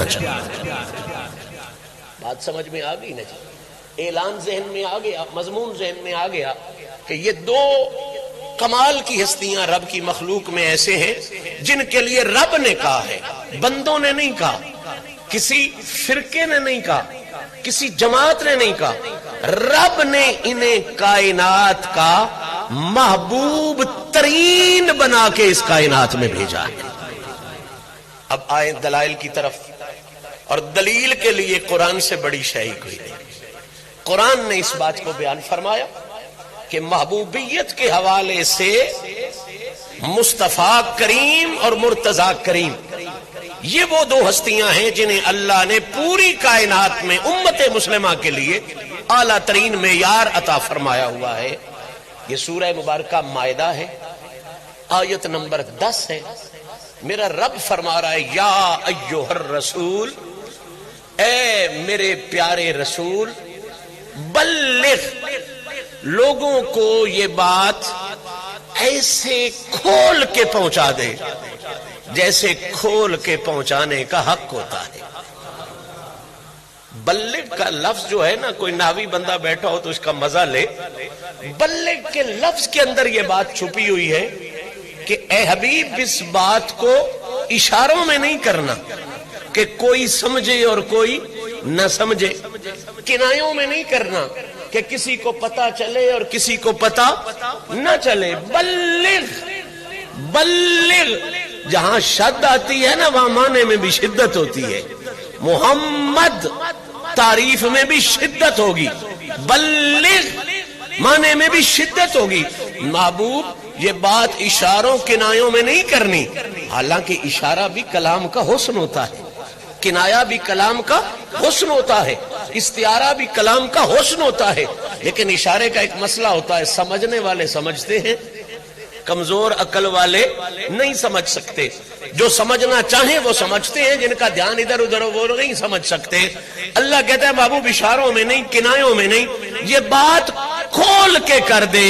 آنا چاہیے۔ بات سمجھ میں آ گئی نا جی؟ اعلان ذہن میں آ گیا، مضمون ذہن میں آ گیا کہ یہ دو کمال کی ہستیاں رب کی مخلوق میں ایسے ہیں جن کے لیے رب نے کہا ہے، بندوں نے نہیں کہا، کسی فرقے نے نہیں کہا، کسی جماعت نے نہیں کہا، رب نے انہیں کائنات کا محبوب ترین بنا کے اس کائنات میں بھیجا ہے۔ اب آئیں دلائل کی طرف، اور دلیل کے لیے قرآن سے بڑی شے کوئی نہیں۔ قرآن نے اس بات کو بیان فرمایا کہ محبوبیت کے حوالے سے مصطفیٰ کریم اور مرتضیٰ کریم، یہ وہ دو ہستیاں ہیں جنہیں اللہ نے پوری کائنات میں امت مسلمہ کے لیے اعلیٰ ترین معیار عطا فرمایا ہوا ہے۔ یہ سورہ مبارکہ مائدہ ہے، آیت نمبر 10 ہے۔ میرا رب فرما رہا ہے یا ایھا الرسول، اے میرے پیارے رسول، بلغ، لوگوں کو یہ بات ایسے کھول کے پہنچا دے جیسے کھول کے پہنچانے کا حق ہوتا ہے۔ بلغ کا لفظ جو ہے نا، کوئی نحوی بندہ بیٹھا ہو تو اس کا مزہ لے۔ بلغ کے لفظ کے اندر یہ بات چھپی ہوئی ہے کہ اے حبیب، اس بات کو اشاروں میں نہیں کرنا کہ کوئی سمجھے اور کوئی نہ سمجھے، کنایوں میں نہیں کرنا کہ کسی کو پتا چلے اور کسی کو پتا نہ چلے۔ بلغ، بلغ، جہاں شد آتی ہے نا وہاں معنی میں بھی شدت ہوتی ہے۔ محمد تعریف میں بھی شدت ہوگی، بلغ معنی میں بھی شدت ہوگی۔ محبوب، یہ بات اشاروں کنایوں میں نہیں کرنی، حالانکہ اشارہ بھی کلام کا حسن ہوتا ہے، کنایہ بھی کلام کا حسن ہوتا ہے، استعارہ بھی کلام کا حسن ہوتا ہے، لیکن اشارے کا ایک مسئلہ ہوتا ہے، سمجھنے والے سمجھتے ہیں، کمزور عقل والے نہیں سمجھ سکتے۔ جو سمجھنا چاہیں وہ سمجھتے ہیں، جن کا دھیان ادھر ادھر وہ نہیں سمجھ سکتے۔ اللہ کہتا ہے محبوب، اشاروں میں نہیں، کنایوں میں نہیں، یہ بات کھول کے کر دے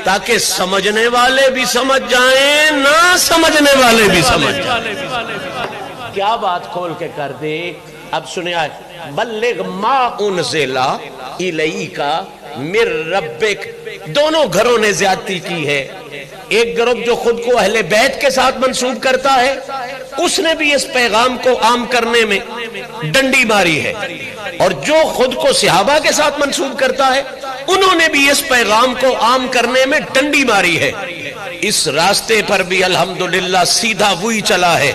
تاکہ سمجھنے والے بھی سمجھ جائیں، نہ سمجھنے والے بھی سمجھ جائیں۔ کیا بات کھول کے کر دے؟ اب سنیں، بلغ ما انزل الیک من ربک۔ دونوں گھروں نے زیادتی کی ہے۔ ایک گروہ جو خود کو اہل بیت کے ساتھ منسوب کرتا ہے، اس نے بھی اس پیغام کو عام کرنے میں ڈنڈی ماری ہے، اور جو خود کو صحابہ کے ساتھ منسوب کرتا ہے انہوں نے بھی اس پیغام کو عام کرنے میں ڈنڈی ماری ہے۔ اس راستے پر بھی الحمدللہ سیدھا وہی چلا ہے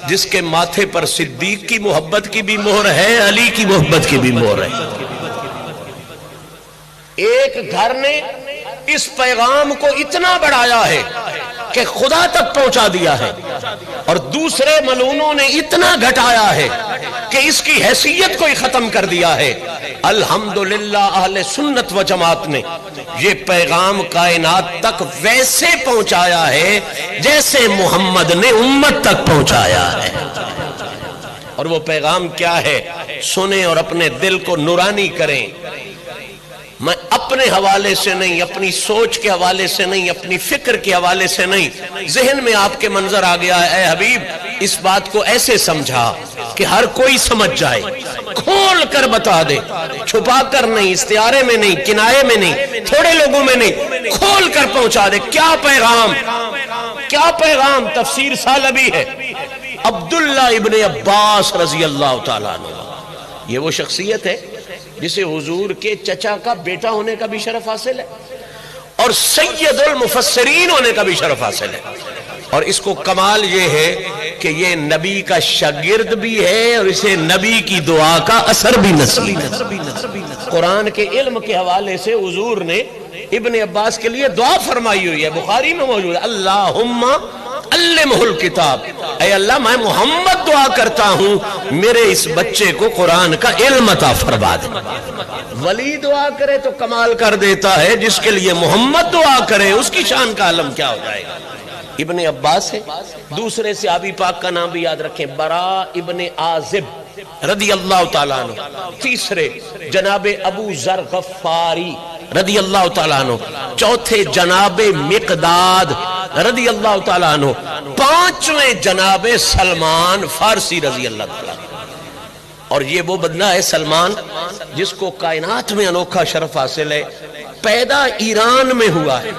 جس کے ماتھے پر صدیق کی محبت کی بھی مہر ہے، علی کی محبت کی بھی مہر ہے۔ ایک گھر نے اس پیغام کو اتنا بڑھایا ہے کہ خدا تک پہنچا دیا ہے، اور دوسرے ملعونوں نے اتنا گھٹایا ہے کہ اس کی حیثیت کو ہی ختم کر دیا ہے۔ الحمدللہ اہل سنت و جماعت نے یہ پیغام کائنات تک ویسے پہنچایا ہے جیسے محمد نے امت تک پہنچایا ہے۔ اور وہ پیغام کیا ہے؟ سنیں اور اپنے دل کو نورانی کریں۔ میں اپنے حوالے سے نہیں، اپنی سوچ کے حوالے سے نہیں، اپنی فکر کے حوالے سے نہیں، ذہن میں آپ کے منظر آ گیا ہے، اے حبیب اس بات کو ایسے سمجھا کہ ہر کوئی سمجھ جائے، کھول کر بتا دے، چھپا کر نہیں، استعارے میں نہیں، کنایے میں نہیں، تھوڑے لوگوں میں نہیں، کھول کر پہنچا دے۔ کیا پیغام، کیا پیغام؟ تفسیر سالبی ہے۔ عبداللہ ابن عباس رضی اللہ تعالیٰ عنہ، یہ وہ شخصیت ہے جسے حضور کے چچا کا بیٹا ہونے کا بھی شرف حاصل ہے، اور سید المفسرین ہونے کا بھی شرف حاصل ہے۔ اور اس کو کمال یہ ہے کہ یہ نبی کا شاگرد بھی ہے، اور اسے نبی کی دعا کا اثر بھی نصیب ہے۔ قرآن کے علم کے حوالے سے حضور نے ابن عباس کے لیے دعا فرمائی ہوئی ہے، بخاری میں موجود ہے، اللہم علمہ الکتاب، اے اللہ میں محمد دعا کرتا ہوں میرے اس بچے کو قرآن کا علم عطا فرما دے۔ ولی دعا کرے تو کمال کر دیتا ہے، جس کے لیے محمد دعا کرے اس کی شان کا عالم کیا ہو جائے گا۔ ابن عباس ہے۔ دوسرے صحابی پاک کا نام بھی یاد رکھیں، برا ابن عازب رضی اللہ تعالیٰ عنہ۔ تیسرے جناب ابو ذر غفاری رضی اللہ تعالیٰ عنہ۔ چوتھے جناب مقداد رضی اللہ تعالیٰ عنہ۔ پانچویں جناب سلمان فارسی رضی اللہ تعالیٰ عنہ۔ اور یہ وہ بندہ ہے سلمان جس کو کائنات میں انوکھا شرف حاصل ہے، پیدا ایران میں ہوا ہے۔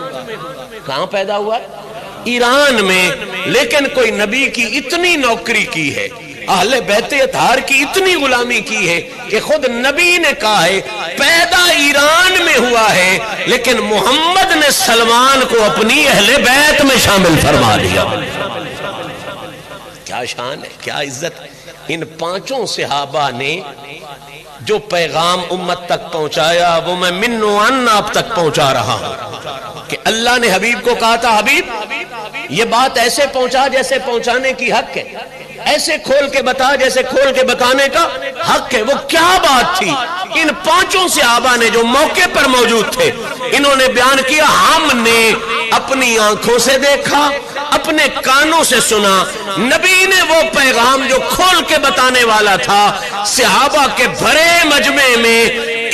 کہاں پیدا ہوا ہے؟ ایران میں، لیکن کوئی نبی کی اتنی نوکری کی ہے، اہل بیت اطہار کی اتنی غلامی کی ہے کہ خود نبی نے کہا ہے پیدا ایران میں ہوا ہے، لیکن محمد نے سلمان کو اپنی اہل بیت میں شامل فرما لیا۔ کیا شان ہے، کیا عزت ہے۔ ان پانچوں صحابہ نے جو پیغام امت تک پہنچایا وہ میں منو ان آپ تک پہنچا رہا ہوں کہ اللہ نے حبیب کو کہا تھا حبیب یہ بات ایسے پہنچا جیسے پہنچانے کی حق ہے، ایسے کھول کے بتا جیسے کھول کے بتانے کا حق ہے۔ وہ کیا بات تھی؟ ان پانچوں صحابہ نے جو موقع پر موجود تھے انہوں نے بیان کیا، ہم نے اپنی آنکھوں سے دیکھا، اپنے کانوں سے سنا، نبی نے وہ پیغام جو کھول کے بتانے والا تھا صحابہ کے بھرے مجمع میں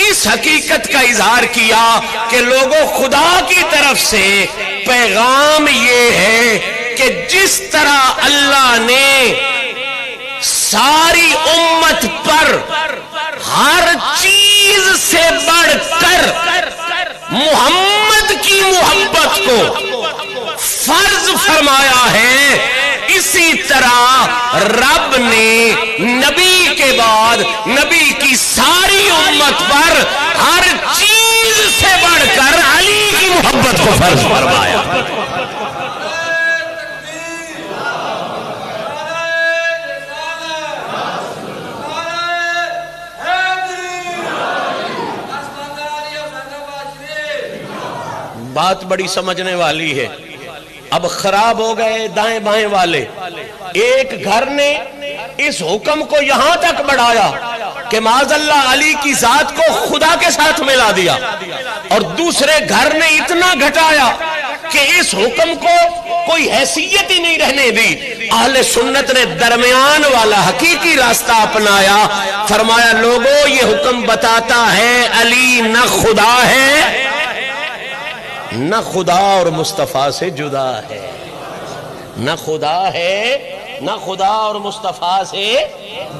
اس حقیقت کا اظہار کیا کہ لوگوں خدا کی طرف سے پیغام یہ ہے کہ جس طرح اللہ نے ساری امت پر ہر چیز سے بڑھ کر محمد کی محبت کو فرض فرمایا ہے، اسی طرح رب نے نبی کے بعد نبی کی ساری امت پر ہر چیز سے بڑھ کر علی کی محبت کو فرض فرمایا۔ بات بڑی سمجھنے والی ہے۔ اب خراب ہو گئے دائیں بائیں والے، ایک گھر نے اس حکم کو یہاں تک بڑھایا کہ معاذ اللہ علی کی ذات کو خدا کے ساتھ ملا دیا، اور دوسرے گھر نے اتنا گھٹایا کہ اس حکم کو کوئی حیثیت ہی نہیں رہنے دی۔ اہل سنت نے درمیان والا حقیقی راستہ اپنایا، فرمایا لوگوں یہ حکم بتاتا ہے علی نہ خدا ہے نہ خدا اور مصطفیٰ سے جدا ہے، نہ خدا ہے نہ خدا اور مصطفیٰ سے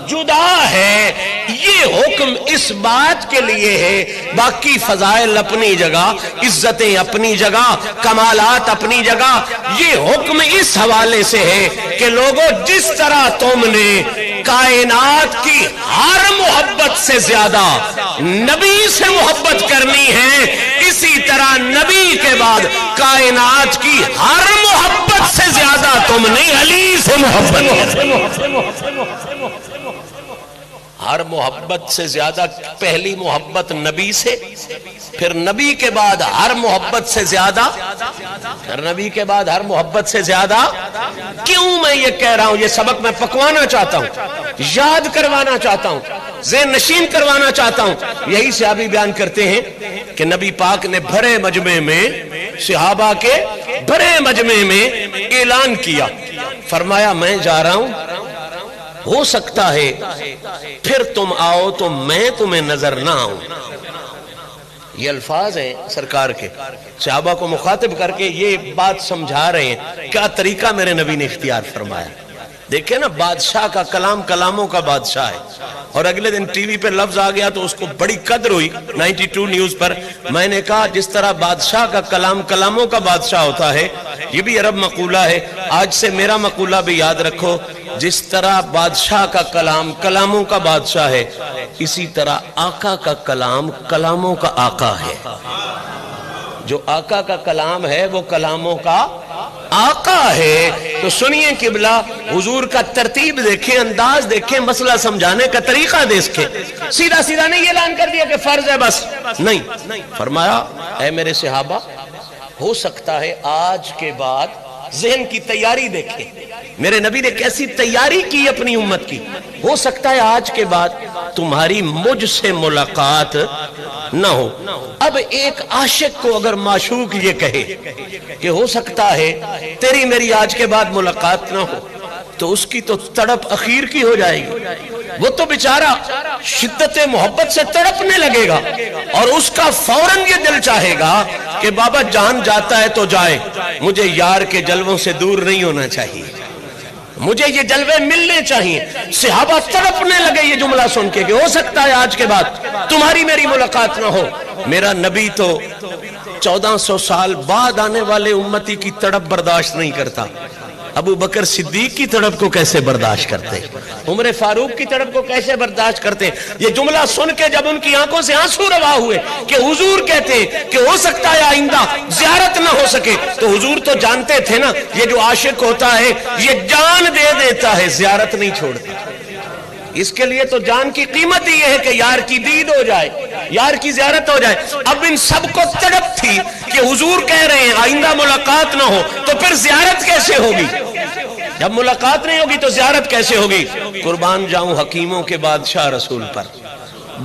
جدا ہے۔ یہ حکم اس بات کے لیے ہے، باقی فضائل اپنی جگہ، عزتیں اپنی جگہ، کمالات اپنی جگہ، یہ حکم اس حوالے سے ہے کہ لوگوں جس طرح تم نے کائنات کی ہر محبت سے زیادہ نبی سے محبت کرنی ہے، اسی طرح نبی کے بعد کائنات کی ہر محبت سے زیادہ تم نے علی سے محبت ہر محبت سے زیادہ پہلی محبت نبی سے، پھر نبی کے بعد ہر محبت سے زیادہ، پھر نبی کے بعد ہر محبت سے زیادہ۔ کیوں میں یہ کہہ رہا ہوں؟ یہ سبق میں پکوانا چاہتا ہوں، یاد کروانا چاہتا ہوں، ذہن نشین کروانا چاہتا ہوں۔ یہی صحابی بیان کرتے ہیں کہ نبی پاک نے بھرے مجمع میں، صحابہ کے بھرے مجمع میں اعلان کیا، فرمایا میں جا رہا ہوں، ہو سکتا ہے پھر تم آؤ تو میں تمہیں نظر نہ آؤں۔ یہ الفاظ ہیں سرکار کے، صحابہ کو مخاطب کر کے یہ بات سمجھا رہے ہیں، کیا طریقہ میرے نبی نے اختیار فرمایا۔ دیکھیں نا، بادشاہ کا کلام کلاموں کا بادشاہ ہے، اور اگلے دن ٹی وی پہ لفظ آ گیا تو اس کو بڑی قدر ہوئی 92 نیوز پر۔ میں نے کہا جس طرح بادشاہ کا کلام کلاموں کا بادشاہ ہوتا ہے، یہ بھی عرب مقولہ ہے، آج سے میرا مقولہ بھی یاد رکھو، جس طرح بادشاہ کا کلام کلاموں کا بادشاہ ہے، اسی طرح آقا کا کلام کلاموں کا آقا ہے۔ جو آقا کا کلام ہے وہ کلاموں کا آقا ہے۔ تو سنیے قبلہ، حضور کا ترتیب دیکھیں، انداز دیکھیں، مسئلہ سمجھانے کا طریقہ دیکھیں۔ سیدھا سیدھا نہیں اعلان کر دیا کہ فرض ہے بس، نہیں، فرمایا اے میرے صحابہ، ہو سکتا ہے آج کے بعد، ذہن کی تیاری دیکھیں، میرے نبی نے کیسی تیاری کی اپنی امت کی، ہو سکتا ہے آج کے بعد تمہاری مجھ سے ملاقات نہ ہو۔ اب ایک عاشق کو اگر معشوق یہ کہے کہ ہو سکتا ہے تیری میری آج کے بعد ملاقات نہ ہو، تو اس کی تو تڑپ اخیر کی ہو جائے گی، وہ تو بیچارہ شدت محبت سے تڑپنے لگے گا، اور اس کا فوراً یہ دل چاہے گا کہ بابا جان جاتا ہے تو جائے، مجھے یار کے جلووں سے دور نہیں ہونا چاہیے، مجھے یہ جلوے ملنے چاہیے. صحابہ تڑپنے لگے یہ جملہ سن کے کہ ہو سکتا ہے آج کے بعد تمہاری میری ملاقات نہ ہو. میرا نبی تو 1400 سال بعد آنے والے امتی کی تڑپ برداشت نہیں کرتا. ابو بکر صدیق کی تڑپ کو کیسے برداشت کرتے, عمر فاروق کی تڑپ کو کیسے برداشت کرتے. یہ جملہ سن کے جب ان کی آنکھوں سے آنسو روا ہوئے کہ حضور کہتے ہیں کہ ہو سکتا ہے آئندہ زیارت نہ ہو سکے, تو حضور تو جانتے تھے نا یہ جو عاشق ہوتا ہے یہ جان دے دیتا ہے, زیارت نہیں چھوڑتا. اس کے لیے تو جان کی قیمت ہی یہ ہے کہ یار کی دید ہو جائے, یار کی زیارت ہو جائے. اب ان سب کو تڑپ تھی کہ حضور کہہ رہے ہیں آئندہ ملاقات نہ ہو, تو پھر زیارت کیسے ہوگی؟ جب ملاقات نہیں ہوگی تو زیارت کیسے ہوگی؟ قربان جاؤں حکیموں کے بادشاہ رسول پر,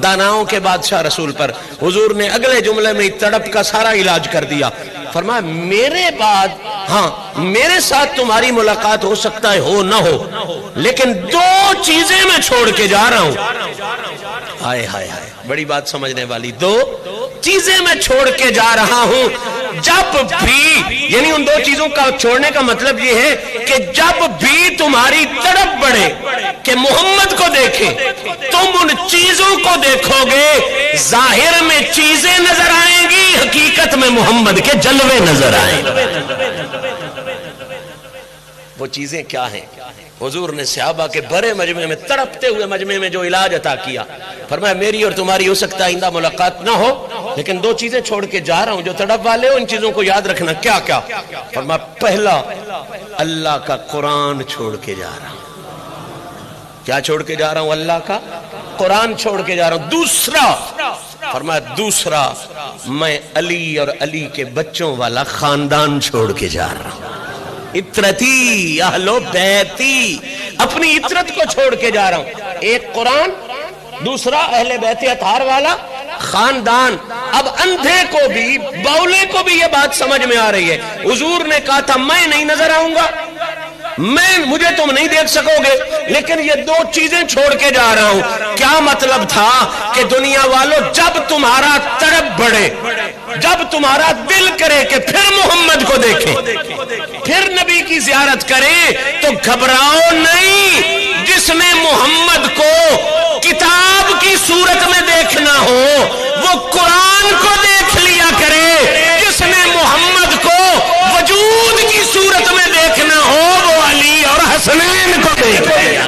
داناؤں کے بادشاہ رسول پر. حضور نے اگلے جملے میں تڑپ کا سارا علاج کر دیا. فرمایا میرے بعد ہاں میرے ساتھ تمہاری ملاقات ہو سکتا ہے ہو نہ ہو, لیکن دو چیزیں میں چھوڑ کے جا رہا ہوں. ہائے ہائے ہائے, بڑی بات سمجھنے والی. دو چیزیں میں چھوڑ کے جا رہا ہوں. جب بھی, یعنی ان دو چیزوں کا چھوڑنے کا مطلب یہ ہے کہ جب بھی تمہاری تڑپ بڑھے کہ محمد کو دیکھیں, تم ان چیزوں کو دیکھو گے, ظاہر میں چیزیں نظر آئیں گی, حقیقت میں محمد کے جلوے نظر آئیں گے. وہ چیزیں کیا ہیں؟ حضور نے صحابہ کے بڑے مجمع میں, تڑپتے ہوئے مجمع میں جو علاج عطا کیا, فرمایا میری اور تمہاری ہو سکتا ہے آئندہ ملاقات نہ ہو, لیکن دو چیزیں چھوڑ کے جا رہا ہوں. جو تڑپ والے ہو ان چیزوں کو یاد رکھنا. کیا کیا؟ فرمایا پہلا اللہ کا قرآن چھوڑ کے جا رہا ہوں. کیا چھوڑ کے جا رہا ہوں؟ اللہ کا قرآن چھوڑ کے جا رہا ہوں. دوسرا فرمایا دوسرا میں علی اور علی کے بچوں والا خاندان چھوڑ کے جا رہا ہوں. عطرتی اہل بیتی, اپنی عطرت کو چھوڑ کے جا رہا ہوں. ایک قرآن, دوسرا اہل بیت اطہار والا خاندان. اب اندھے کو بھی بولے کو بھی یہ بات سمجھ میں آ رہی ہے. حضور نے کہا تھا میں نہیں نظر آؤں گا, مجھے تم نہیں دیکھ سکو گے, لیکن یہ دو چیزیں چھوڑ کے جا رہا ہوں. کیا مطلب تھا کہ دنیا والوں جب تمہارا تڑپ بڑھے, جب تمہارا دل کرے کہ پھر محمد کو دیکھیں, پھر نبی کی زیارت کریں, تو گھبراؤ نہیں. جس نے محمد کو کتاب کی صورت میں دیکھنا ہو وہ قرآن کو دیکھ لیا کرے. جس نے محمد کو وجود کی صورت میں دیکھنا ہو وہ علی اور حسنین کو دیکھ لیا.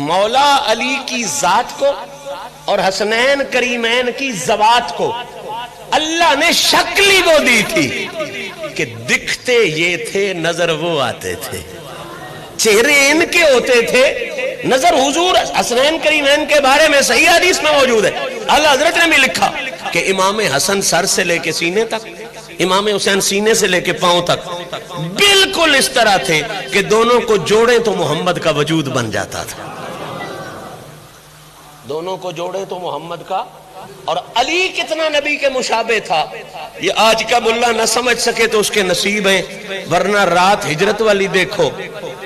مولا علی کی ذات کو اور حسنین کریمین کی ذوات کو اللہ نے شکل ہی وہ دی تھی کہ دکھتے یہ تھے, نظر وہ آتے تھے. چہرے ان کے ہوتے تھے, نظر حضور. حسنین کریمین کے بارے میں صحیح حدیث میں موجود ہے, اعلیٰ حضرت نے بھی لکھا کہ امام حسن سر سے لے کے سینے تک, امام حسین سینے سے لے کے پاؤں تک بالکل اس طرح تھے کہ دونوں کو جوڑیں تو محمد کا وجود بن جاتا تھا. دونوں کو جوڑے تو محمد کا. اور علی کتنا نبی کے مشابہ تھا یہ آج کا ملا نہ سمجھ سکے تو اس کے نصیب ہیں, ورنہ رات ہجرت والی دیکھو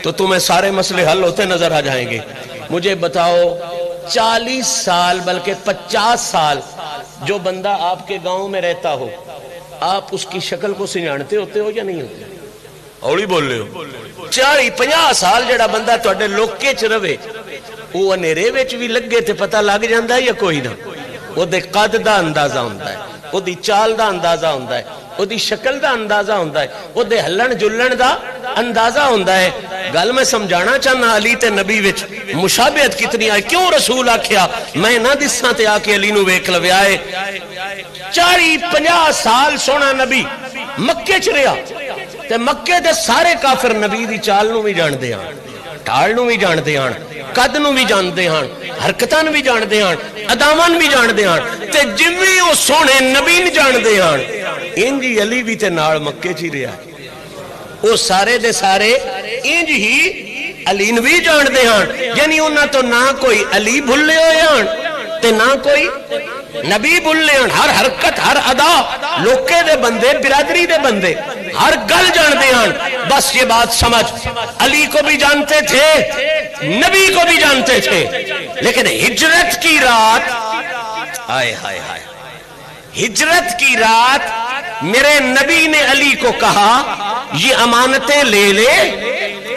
تو تمہیں سارے مسئلے حل ہوتے نظر آ جائیں گے. مجھے بتاؤ 40 سال بلکہ 50 سال جو بندہ آپ کے گاؤں میں رہتا ہو, آپ اس کی شکل کو سنجھانتے ہوتے ہو یا نہیں ہوتے؟ اوڑی بول رہے ہو. 40-50 سال جڑا بندہ تواڈے لوکے چ رہے وہ انیرے وچ بھی لگے تے پتہ لگ جاندا ہے یا کوئی نہ. وہ دے قد دا اندازہ ہوندا ہے, وہ دی چال دا اندازہ ہوندا ہے, وہ دی شکل دا اندازہ ہوندا ہے, وہ دے ہلن جلن دا اندازہ ہوندا ہے. گل میں سمجھانا چاہنا علی تے نبی وچ مشابہت کتنی ہے. کیوں رسول آکھیا میں نہ دساں تے آ کے علی نو ویکھ لویا ہے. 40-50 سال سونا نبی مکے چ رہیا تے مکے دے سارے کافر نبی دی چال نو بھی جاندے ہن, ٹال نو بھی جاندے ہن, قد نو بھی جاندے ہن, حرکتاں بھی جاندے ہن, اداواں بھی جاندے ہن, تے جویں او سونے نبی نوں جاندے ہن انج ہی علی بھی تے نال مکے چ رہیا. او سارے دے سارے انج ہی علی نوں بھی جاندے ہن. یعنی انہاں تو نہ کوئی علی بھلے ہوئے ہن تے نہ کوئی نبی بھلے ہن. ہر حرکت ہر ادا لوکے دے بندے, برادری دے بندے, ہر گل جان دیان. بس یہ بات سمجھ, علی کو بھی جانتے تھے, نبی کو بھی جانتے تھے, لیکن ہجرت کی رات, آئے ہائے ہائے, ہجرت کی رات میرے نبی نے علی کو کہا یہ امانتیں لے لے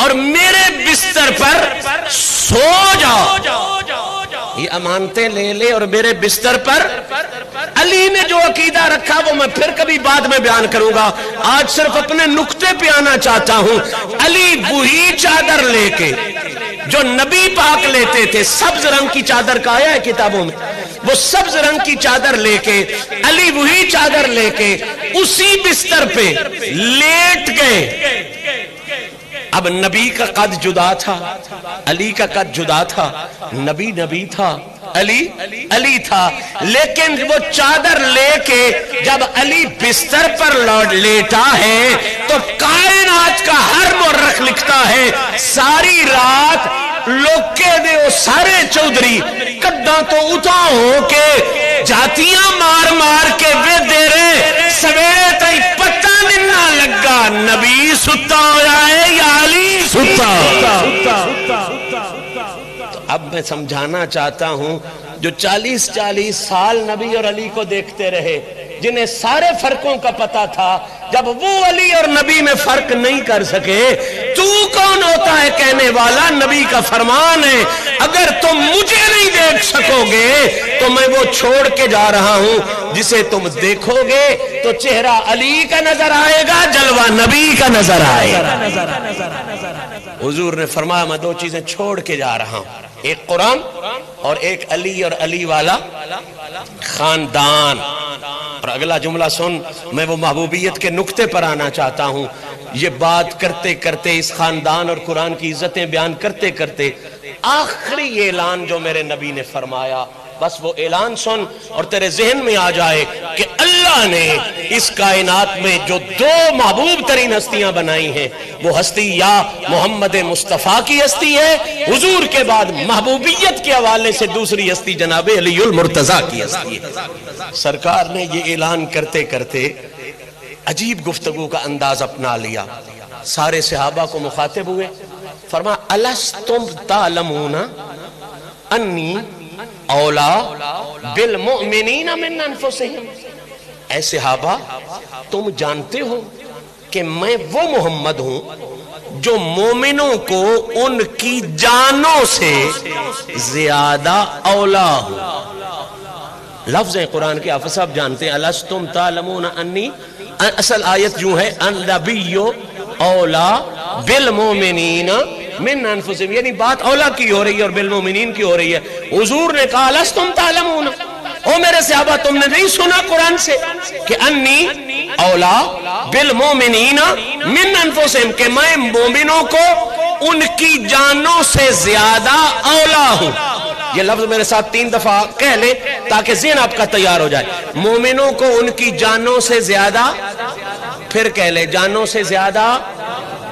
اور میرے بستر پر سو جاؤ. یہ امانتیں لے لے اور میرے بستر پر. علی نے جو عقیدہ رکھا وہ میں پھر کبھی بعد میں بیان کروں گا, آج صرف اپنے نقطے پہ آنا چاہتا ہوں. علی وہی چادر لے کے جو نبی پاک لیتے تھے, سبز رنگ کی چادر کا آیا ہے کتابوں میں, وہ سبز رنگ کی چادر لے کے, علی وہی چادر لے کے اسی بستر پہ لیٹ گئے. اب نبی کا قد جدا تھا, علی کا قد جدا تھا. نبی نبی تھا, علی علی تھا, لیکن وہ چادر لے کے جب علی بستر پر لیٹا ہے تو کائنات کا ہر مورخ لکھتا ہے ساری رات لوکے دے او سارے چودھری کداں تو اتا ہو کے جاتیاں مار مار کے وے دے رہے, سویرے تائی پتہ نہ لگا نبی ستا ہویا ہے یا علی ستا. تو اب میں سمجھانا چاہتا ہوں جو 40 سال نبی اور علی کو دیکھتے رہے, جنہیں سارے فرقوں کا پتا تھا, جب وہ علی اور نبی میں فرق نہیں کر سکے, تو کون ہوتا ہے کہنے والا نبی کا فرمان ہے اگر تم مجھے نہیں دیکھ سکو گے تو میں وہ چھوڑ کے جا رہا ہوں جسے تم دیکھو گے تو چہرہ علی کا نظر آئے گا, جلوہ نبی کا نظر آئے گا. حضور نے فرمایا میں 2 چیزیں چھوڑ کے جا رہا ہوں, ایک قرآن اور ایک علی اور علی والا خاندان. اور اگلا جملہ سن, میں وہ محبوبیت کے نقطے پر آنا چاہتا ہوں. یہ بات کرتے کرتے, اس خاندان اور قرآن کی عزتیں بیان کرتے کرتے, آخری اعلان جو میرے نبی نے فرمایا, بس وہ اعلان سن اور تیرے ذہن میں آ جائے کہ اللہ نے اس کائنات میں جو 2 محبوب ترین ہستیاں بنائی ہیں, وہ ہستی یا محمد مصطفیٰ کی ہستی ہے, حضور کے بعد محبوبیت کے حوالے سے دوسری ہستی جناب علی المرتضیٰ کی ہستی ہے. سرکار نے یہ اعلان کرتے کرتے عجیب گفتگو کا انداز اپنا لیا, سارے صحابہ کو مخاطب ہوئے, فرمایا الستم تعلمون انی اولا بالمؤمنین من انفسہم. اے صحابہ تم جانتے ہو کہ میں وہ محمد ہوں جو مومنوں کو ان کی جانوں سے زیادہ اولا ہوں. لفظ قرآن کے حافظ صاحب جانتے ہیں, الستم تعلمون انی, اصل آیت یوں ہے النبی اولا بالمؤمنین من انفسہم, یعنی بات اولا کی ہو رہی ہے اور بالمؤمنین کی ہو رہی ہے. حضور نے کہا الستم تعلمون, او میرے صحابہ تم نے نہیں سنا قرآن سے کہ انی اولا بالمؤمنین من انفسہم, کہ میں مومنوں کو ان کی جانوں سے زیادہ اولا ہوں. یہ لفظ میرے ساتھ 3 دفعہ کہہ لیں تاکہ ذہن آپ کا تیار ہو جائے. مومنوں کو ان کی جانوں سے زیادہ, پھر کہہ لیں جانوں سے زیادہ,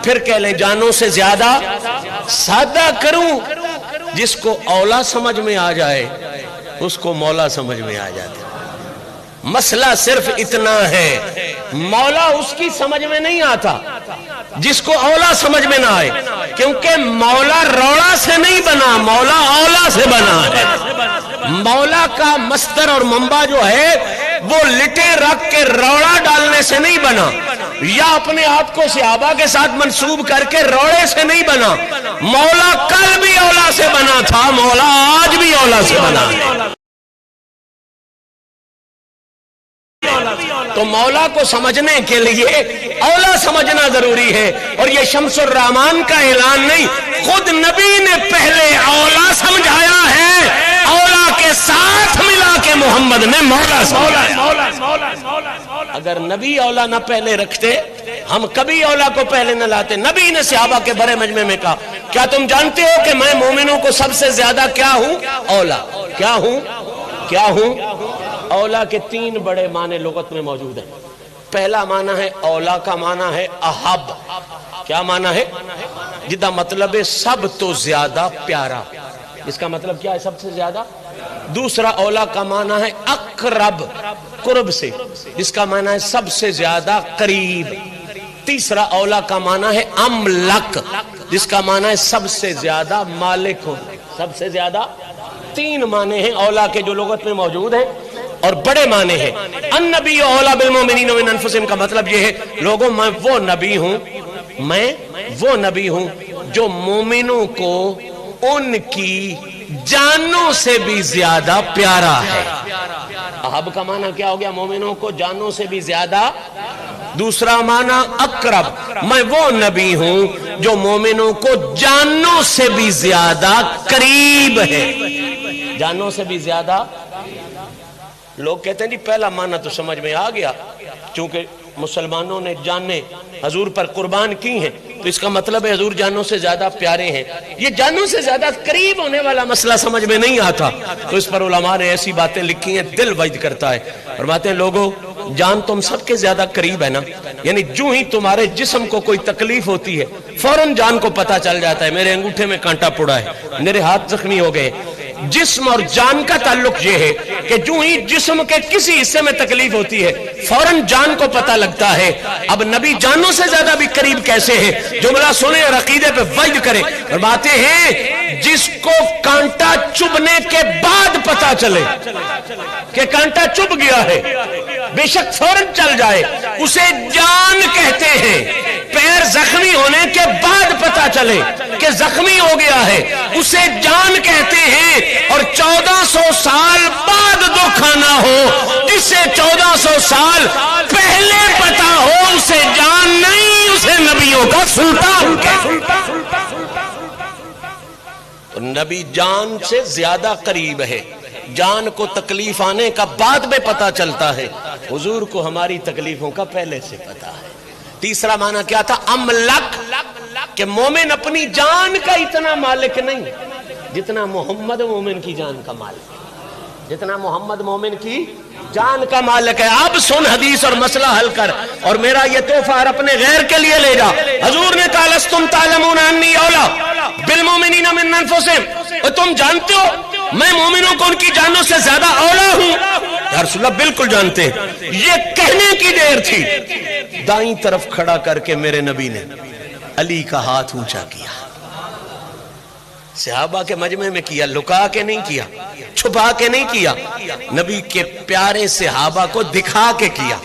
پھر کہہ لیں جانوں سے زیادہ. سادہ کروں, جس کو اولا سمجھ میں آ جائے اس کو مولا سمجھ میں آ جاتا. مسئلہ صرف اتنا ہے, مولا اس کی سمجھ میں نہیں آتا جس کو اولا سمجھ میں نہ آئے, کیونکہ مولا روڑا سے نہیں بنا, مولا اولا سے بنا ہے. مولا کا مصدر اور منبع جو ہے وہ لٹے رکھ کے روڑا ڈالنے سے نہیں بنا, یا اپنے آپ کو صحابہ کے ساتھ منسوب کر کے روڑے سے نہیں بنا. مولا کل بھی اولا سے بنا تھا, مولا آج بھی اولا سے بنا ہے. تو مولا کو سمجھنے کے لیے اولا سمجھنا ضروری ہے. اور یہ شمس الرحمان کا اعلان نہیں, خود نبی نے پہلے اولا سمجھایا ہے, اولا کے ساتھ ملا کے محمد نے مولا سمجھایا. اگر نبی اولا نہ پہلے رکھتے, ہم کبھی اولا کو پہلے نہ لاتے. نبی نے صحابہ کے بڑے مجمع میں کہا کیا تم جانتے ہو کہ میں مومنوں کو سب سے زیادہ کیا ہوں؟ اولا. کیا ہوں؟ کیا ہوں؟ اولا کے 3 بڑے معنی لغت میں موجود ہیں. پہلا معنی ہے اولا کا معنی ہے احب. کیا معنی ہے؟ جدا مطلب ہے سب تو زیادہ پیارا. اس کا مطلب کیا ہے سب سے زیادہ؟ دوسرا اولا کا معنی ہے اقرب, قرب سے, جس کا معنی ہے سب سے زیادہ قریب. تیسرا اولا کا معنی ہے املک، جس کا معنی ہے سب سے زیادہ مالک ہو، سب سے زیادہ۔ تین معنی ہیں اولا کے جو لغت میں موجود ہیں اور بڑے معنی ہیں۔ النبی اولا بالمؤمنین من انفسہم کا مطلب یہ ہے لوگوں میں وہ نبی ہوں جو مومنوں کو ان کی جانوں سے بھی زیادہ پیارا ہے۔ احب کا معنی کیا ہو گیا؟ مومنوں کو جانوں سے بھی زیادہ۔ دوسرا معنی اقرب، میں وہ نبی ہوں جو مومنوں کو جانوں سے بھی زیادہ قریب ہے، جانوں سے بھی زیادہ۔ لوگ کہتے ہیں جی پہلا معنی تو سمجھ میں آ گیا، چونکہ مسلمانوں نے جانیں حضور پر قربان کی ہیں تو اس کا مطلب ہے حضور جانوں سے زیادہ پیارے ہیں۔ یہ جانوں سے زیادہ قریب ہونے والا مسئلہ سمجھ میں نہیں آتا تو اس پر علماء نے ایسی باتیں لکھی ہیں، دل وجد کرتا ہے۔ فرماتے ہیں لوگوں جان تم سب کے زیادہ قریب ہے نا، یعنی جو ہی تمہارے جسم کو کوئی تکلیف ہوتی ہے فوراً جان کو پتا چل جاتا ہے میرے انگوٹھے میں کانٹا پڑا ہے، میرے ہاتھ زخمی ہو گئے۔ جسم اور جان کا تعلق یہ ہے کہ جو ہی جسم کے کسی حصے میں تکلیف ہوتی ہے فوراً جان کو پتہ لگتا ہے۔ اب نبی جانوں سے زیادہ بھی قریب کیسے ہے؟ جملہ سنیں اور عقیدے پہ وجد کریں۔ فرماتے ہیں جس کو کانٹا چبھنے کے بعد پتہ چلے کہ کانٹا چبھ گیا ہے، بے شک فوراً چل جائے، اسے جان کہتے ہیں۔ پیر زخمی ہونے کے بعد پتہ چلے کہ زخمی ہو گیا ہے، اسے جان کہتے ہیں۔ اور 1400 سال بعد دکھ نہ ہو، جسے 1400 سال پہلے پتا ہو اسے جان نہیں، اسے نبیوں کا سلطان کہتے۔ تو نبی جان سے زیادہ قریب ہے، جان کو تکلیف آنے کا بعد میں پتا چلتا ہے، حضور کو ہماری تکلیفوں کا پہلے سے پتا ہے۔ تیسرا معنی کیا تھا؟ املک، کہ مومن اپنی جان کا اتنا مالک نہیں جتنا محمد مومن کی جان کا مالک ہے، جتنا محمد مومن کی جان کا مالک ہے۔ اب سن حدیث اور مسئلہ حل کر، اور میرا یہ تحفہ اپنے غیر کے لیے لے جا۔ حضور نے کہا لستم تعلمون انی اولا بالمؤمنین من انفسہم، اور تم جانتے ہو میں مومنوں کو ان کی جانوں سے زیادہ اولا ہوں؟ یا رسول اللہ بالکل جانتے ہیں۔ یہ کہنے کی دیر تھی، دائیں طرف کھڑا کر کے میرے نبی نے علی کا ہاتھ اونچا کیا، صحابہ کے مجمع میں کیا، لکا کے نہیں کیا، چھپا کے نہیں کیا، نبی کے پیارے صحابہ کو دکھا کے کیا،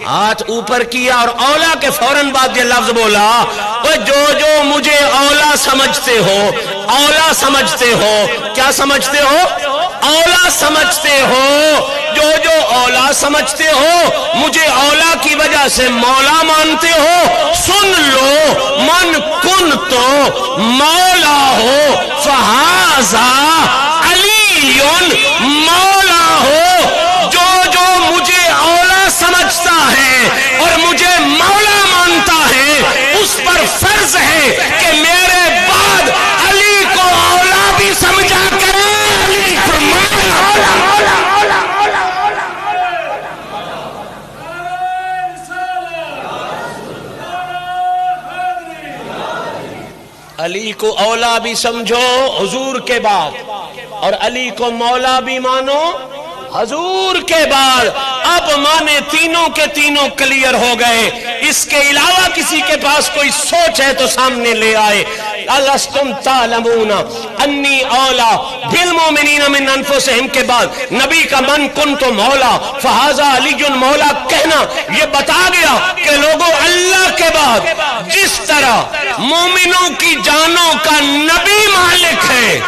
ہاتھ اوپر کیا اور اولا کے فوراً بعد یہ لفظ بولا جو جو مجھے اولا سمجھتے ہو، اولا سمجھتے ہو، کیا سمجھتے ہو؟ اولا سمجھتے ہو، جو اولا سمجھتے ہو، مجھے اولا کی وجہ سے مولا مانتے ہو، سن لو من کن تو مولا ہو فہذا علی مولا ہو۔ جو مجھے اولا سمجھتا ہے اور مجھے مولا مانتا ہے اس پر فرض ہے کہ میرے بعد علی کو اولا بھی سمجھا کرے۔ علی فرمایا اولا اولا اولا اولا اولا علی کو اولا بھی سمجھو حضور کے بعد، اور علی کو مولا بھی مانو حضور کے بعد۔ اب مانے تینوں کے تینوں کلیئر ہو گئے، اس کے علاوہ کسی کے پاس کوئی سوچ ہے تو سامنے لے آئے۔ الستم تعلمون انی اولا بالمؤمنین من انفسہم کے بعد نبی کا من کنت مولا فہذا علی مولا کہنا یہ بتا گیا کہ لوگوں اللہ کے بعد جس طرح مومنوں کی جانوں کا نبی مالک ہے۔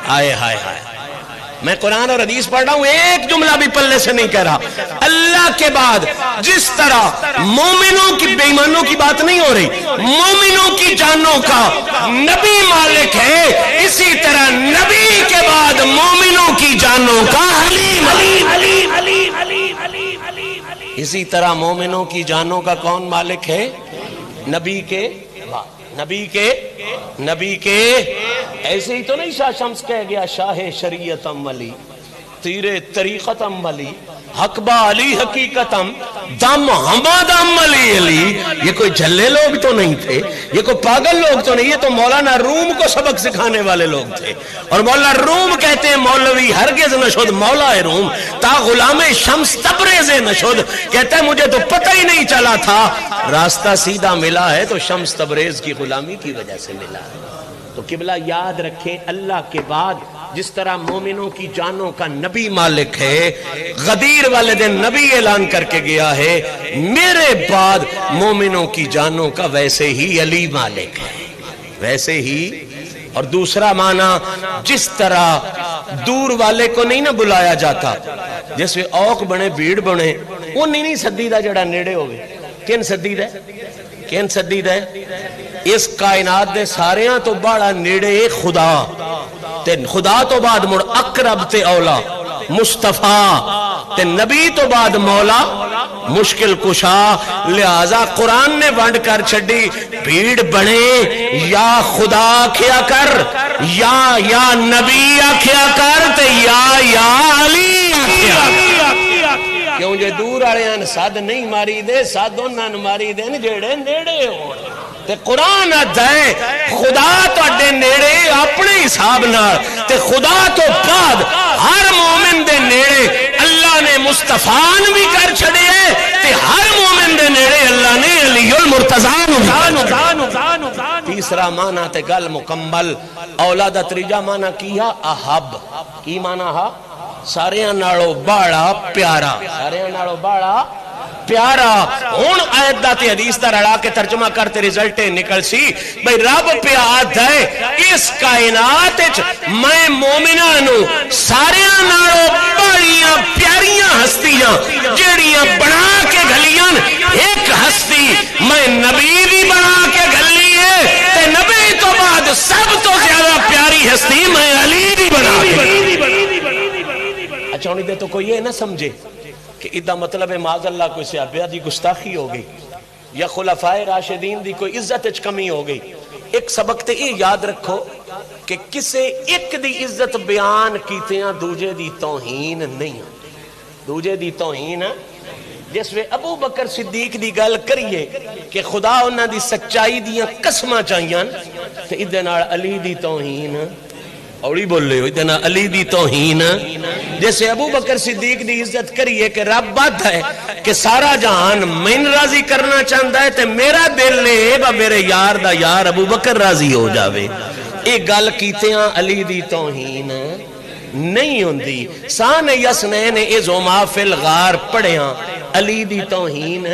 ہائے ہائے ہائے، میں قرآن اور حدیث پڑھ رہا ہوں، ایک جملہ بھی پلے سے نہیں کہہ رہا۔ اللہ کے بعد جس طرح مومنوں کی، بے ایمانوں کی بات نہیں ہو رہی، مومنوں کی جانوں کا نبی مالک ہے، اسی طرح نبی کے بعد مومنوں کی جانوں کا اسی طرح مومنوں کی جانوں کا کون مالک ہے؟ نبی کے نبی کے ایسے ہی تو نہیں شاہ شمس کہہ گیا شاہ شریعتم علی، تیر طریقتم علی، حقبہ علی حقیقتم، دم حمادم علی علی۔ یہ کوئی جھلے لوگ تو نہیں تھے، یہ کوئی پاگل لوگ تو نہیں، یہ تو مولانا روم کو سبق سکھانے والے لوگ تھے۔ اور مولانا روم کہتے ہیں مولوی ہرگز نشد مولا روم تا غلام شمس تبریز نشد، کہتا ہے مجھے تو پتہ ہی نہیں چلا تھا راستہ سیدھا ملا ہے تو شمس تبریز کی غلامی کی وجہ سے ملا ہے۔ تو قبلہ یاد رکھیں، اللہ کے بعد جس طرح مومنوں کی جانوں کا نبی مالک ہے، غدیر والے دن نبی اعلان کر کے گیا ہے میرے بعد مومنوں کی جانوں کا ویسے ہی علی مالک ہے، ویسے ہی۔ اور دوسرا معنی، جس طرح دور والے کو نہیں نہ بلایا جاتا، جیسے اوک بنے بھیڑ بنے، وہ نہیں سدی دا جڑا نیڑے ہوئے، کین سدی دا ہے؟ کین سدی دا ہے؟ اس کائنات دے ساریاں تو بڑا نیڑے خدا تے، خدا تو بعد مڑ اقرب تے اولا مصطفیٰ تے، نبی تو بعد مولا مشکل کشا۔ لہذا قرآن نے ونڈ کر چھڑی، بھیڑ بنے یا خدا آکھیا کر، یا نبی آکھیا کر تے یا علی آکھیا کر۔ کیوں جے دور آڑیاں ساد نہیں ماری دے، ساد انہاں ماری دے جڑے نیڑے ہو۔ تے قرآن دے خدا تو اڈے نیڑے اپنے حساب نال، تے خدا تو بعد ہر مومن دے نیڑے اللہ نے مصطفیٰ بھی کر چھڑے ہے، تے ہر مومن دے نیڑے اللہ نے علی المرتضیٰ۔ تیسرا معنی تے گل مکمل۔ اولاد تریجا معنی کیا؟ احب۔ کی معنی ہا؟ ساریاں نالو باڑا پیارا، ساریاں نالو باڑا پیارا۔ ہون آیت دا تے حدیث دا رڑا کے ترجمہ کرتے رزلٹے نکل سی بھئی رب پیاد ہے اس کائنات میں مومنانو ساریاں نالو بڑیاں پیاریاں ہستیاں جیڑیاں بنا کے گھلیاں، ایک ہستی میں نبی بھی بنا کے گھلی ہے، تے نبی تو بعد سب تو زیادہ پیاری ہستی میں علی بھی بنا کے۔ اچھا انہی دے تو کوئی یہ نہ سمجھے کہ ادھا مطلب معاذ اللہ کوئی صحابہ دی گستاخی ہو گئی یا خلفائے راشدین دی کوئی عزت اچ کمی ہو گئی۔ ایک سبق تے یہ یاد رکھو کہ کسے ایک دی عزت بیان کیتیاں دوجے دی توہین نہیں، دوجے دی توہین۔ جس وے ابو بکر صدیق دی گل کریے کہ خدا انہاں دی سچائی دیاں قسماں چاہیاں، تے ادھے نال علی دی توہین، اوڑی بول لے ہو اتنا علی دی توہین۔ جیسے ابو بکر صدیق دی عزت کریے کہ رب بات ہے کہ سارا جہان میں راضی کرنا چاہتا ہے تے میرا دل نے با میرے یار دا یار ابو بکر راضی ہو جاوے، ایک گل کیتے ہیں علی دی توہین نہیں ہوندی۔ سان یسنین ازوما فی الغار پڑھیاں علی دی توہین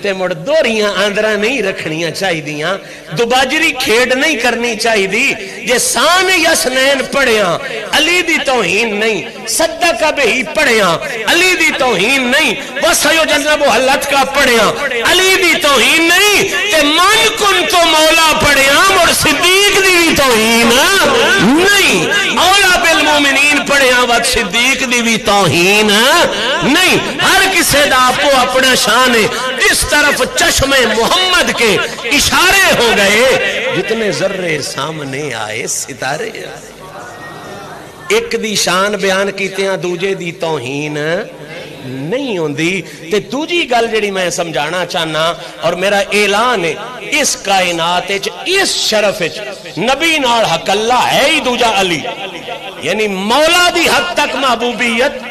تے مڑ دوریاں آندرہ نہیں رکھنیاں چاہی دیاں، دوباجری کھیڑ نہیں کرنی چاہی دی۔ جے سان یسنین پڑھیاں علی دی توہین نہیں، صدقہ بہی پڑھیاں علی دی توہین نہیں، وسیو جنب و حلت کا پڑھیاں علی دی توہین نہیں، تے من کن تو مولا پڑھیاں مڑ صدیق دی توہین نہیں، اولا بالمومنین پڑھیاں وقت صدیق دی توہین نہیں۔ ہر کسے دا آپ کو اپنا شان ہے، جس طرف چشم محمد کے اشارے ہو گئے جتنے ذرے سامنے آئے ستارے آئے۔ ایک دی شان بیان کیتے ہیں دوجے دی توہین نہیں ہوندی۔ تے دوجی گل جڑی میں سمجھانا چاہنا اور میرا اعلان ہے، اس کائنات اس شرف نبی نال حق اللہ ہے ہی دوجا علی، یعنی مولا دی حد تک محبوبیت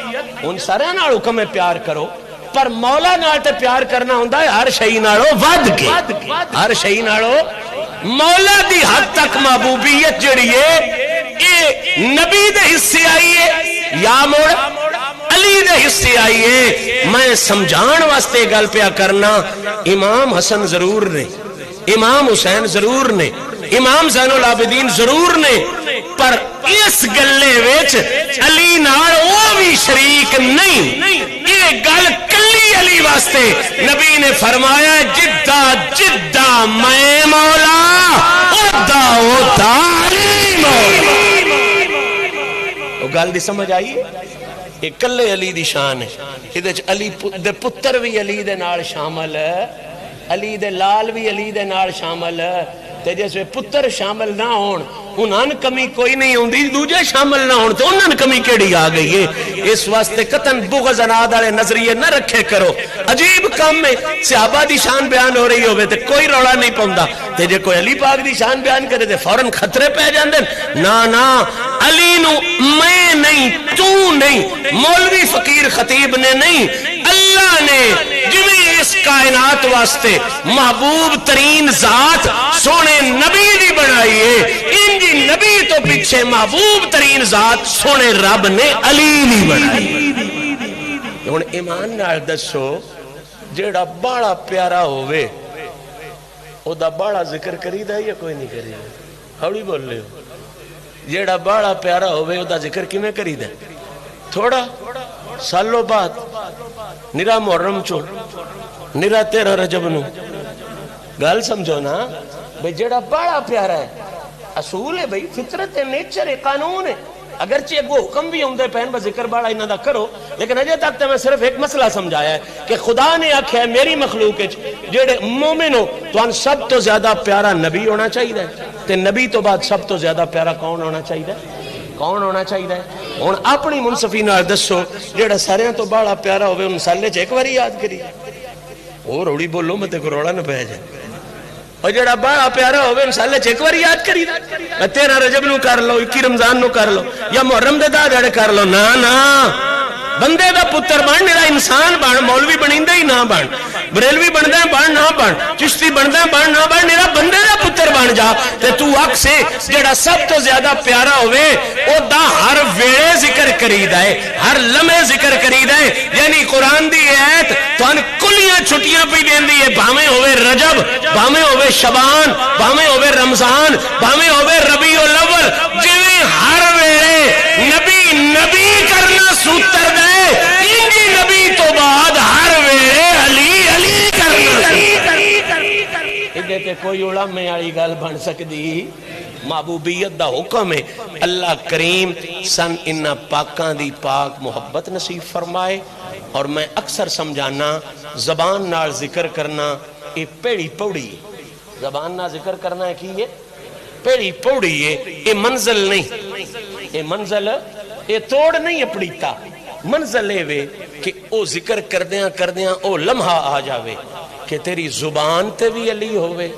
ان سارے نال حکم پیار کرو، پر مولا نال تے پیار کرنا ہوندہ ہے ہر شئی نالو ود کے، ہر شئی نالو مولا دی حد تک محبوبیت جڑی ہے اے نبی دے حصے آئی ہے یا موڑ علی دے حصے آئی ہے۔ میں سمجھان واسطے گل پیا کرنا، امام حسن ضرور نے، امام حسین ضرور نے، امام زین العابدین ضرور نے، پر اس گلے ویچ علی نال وہ بھی شریک نہیں۔ یہ گل کلی علی واسطے نبی نے فرمایا جدہ جدہ میں مولا ادا ہوتا علی مولا۔ وہ گل دی سمجھ آئی؟ ایک کلے علی دی شان ہے، یہ علی دے پتر بھی علی دے نال شامل ہے، علی دے لال بھی علی دے نال شامل ہے، تے جیسے پتر شامل نہ ہون انہاں کمی کوئی نہیں ہوندی، دوجے شامل نہ ہون تو انہاں کمی کیڑی آ گئی ہے۔ اس واسطے قطن بغض اناد والے نظریے نہ رکھے کرو۔ عجیب کام میں صحابہ دی شان بیان ہو رہی ہوئے تے کوئی روڑا نہیں پوندا، تے جے کوئی علی پاک دی شان بیان کرے تے فوراً خطرے پہ جاندے۔ نا علی نو میں نہیں، تو نہیں، مولوی فقیر خطیب نے نہیں، اللہ نے جویں اس کائنات واسطے محبوب ترین ذات سونے نبی دی بنائی ہے، انجی نبی تو پیچھے محبوب ترین ذات سونے رب نے علی دی بنائی۔ ہن ایمان نال دسو جیڑا بڑا پیارا ہوئے او دا بڑا ذکر کریدا ہے یا کوئی نہیں کریدا؟ ہوڑی بول رہے ہو؟ جیڑا بڑا پیارا ہوئے او دا ذکر کیویں کریدا ہے؟ تھوڑا سالوں بعد نرا محرم چو نرا 13 رجب نو گل سمجھو نا بھئی جیڑا بڑا پیارا ہے اصول ہے بھئی فطرت ہے نیچر ہے قانون ہے اگرچہ ایک وہ حکم بھی ہوندے پہن با ذکر بڑا انہاں دا کرو لیکن اجے تک تے میں صرف ایک مسئلہ سمجھایا ہے کہ خدا نے آکھیا ہے میری مخلوق وچ جڑے مومن ہو تو سب تو زیادہ پیارا نبی ہونا چاہیے تے نبی تو بعد سب تو زیادہ پیارا کون ہونا چاہیے؟ کون ہونا چاہیے؟ ہن اپنی منصفی نال دسو جڑا سارے تو بڑا پیارا ہوے ان سالے چ ایک باری یاد کری اور روڑی بولو مت کو روڑا نہ پے جائے اور جڑا بڑا پیارا ہوے ان سالے چ ایک باری یاد کری 13 رجب نو کر لو 21 رمضان نو کر لو یا محرم دے دہاڑے کر لو نا نا بندے دا پتر بن میرا انسان بن مولوی بنیندے ہی نہ بن بریلوی بندا بن نہ بن چشتی بندا بن نہ بن میرا بندے دا پتر بن جا تے تو اک سے جڑا سب تو زیادہ پیارا ہوے او دا ہر ویلے ذکر کریدا ہے ہر لمحے ذکر کریدا ہے یعنی قرآن دی ایت تھان کلیاں چھٹیاں پی دیندی ہے بھاویں ہوے رجب بھاویں ہوے شعبان بھاویں ہوے رمضان بھاویں ہوے ربیع الاول جویں ہر ویلے نبی نبی کرنا سوتر دے انجی نبی تو بعد ہر ویلے علی علی کرنا ادھے تے کوئی علماء والی گل بن سکدی محبوبیت دا حکم ہے اللہ کریم سن انہاں پاکاں دی پاک محبت نصیب فرمائے اور میں اکثر سمجھانا زبان نال ذکر کرنا یہ پیڑی پوڑی زبان نال ذکر کرنا ہے کی یہ پیڑی پوڑی ہے یہ منزل نہیں یہ منزل یہ توڑ نہیں اپڑیتا منزل ہے وے کہ او ذکر کردیاں او لمحہ آ جاوے کہ تیری زبان تے بھی علی ہوئے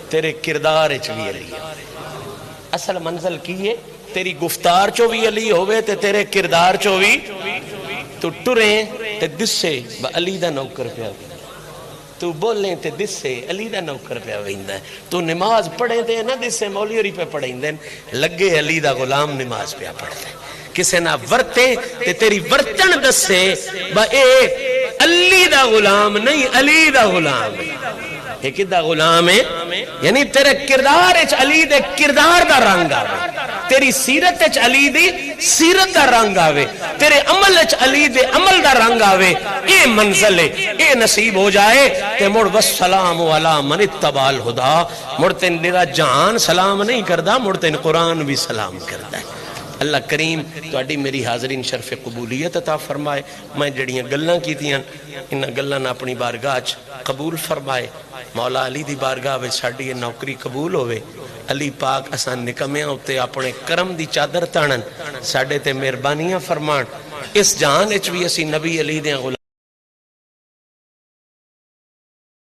تیرے کردار اچ بھی علی ہوئے اصل منزل کی ہے تیری گفتار چو بھی علی ہوئے تے تیرے کردار چو بھی تو ٹریں تے دس سے علی دا نوکر پہ آگے تو بولیں تے دس سے علی دا نوکر پہ آگے تو نماز پڑھیں تے نہ دس سے مولیوری پہ پڑھیں دیں لگے علی دا غلام نماز پہ پڑھتے ہیں کسے نہ ورتے تے تیری ورتن دس سے با اے علی دا غلام نہیں علی دا غلام ہے ایک دا غلام ہے یعنی تیرے کردار اچ علی دے کردار دا رنگ آوے تیری سیرت اچ علی دی سیرت دا رنگ آوے تیرے عمل اچ علی دے عمل دا رنگ آوے اے منزل ہے اے نصیب ہو جائے تے مڑ والسلام علی من اتبع الہدا مڑ تے میرا جہان سلام نہیں کردا مڑ تے قرآن بھی سلام کردا ہے اللہ کریم تواڈی میری حاضرین شرف قبولیت عطا فرمائے میں جڑیاں گلاں کیتیاں انہاں گلاں اپنی بارگاہ وچ قبول فرمائے مولا علی دی بارگاہ وچ ساڈی یہ نوکری قبول ہوے علی پاک اساں نکمیاں اُتے اپنے کرم دی چادر تانن ساڈے تے مہربانیاں فرمان اس جہان وچ بھی اسی نبی علی دے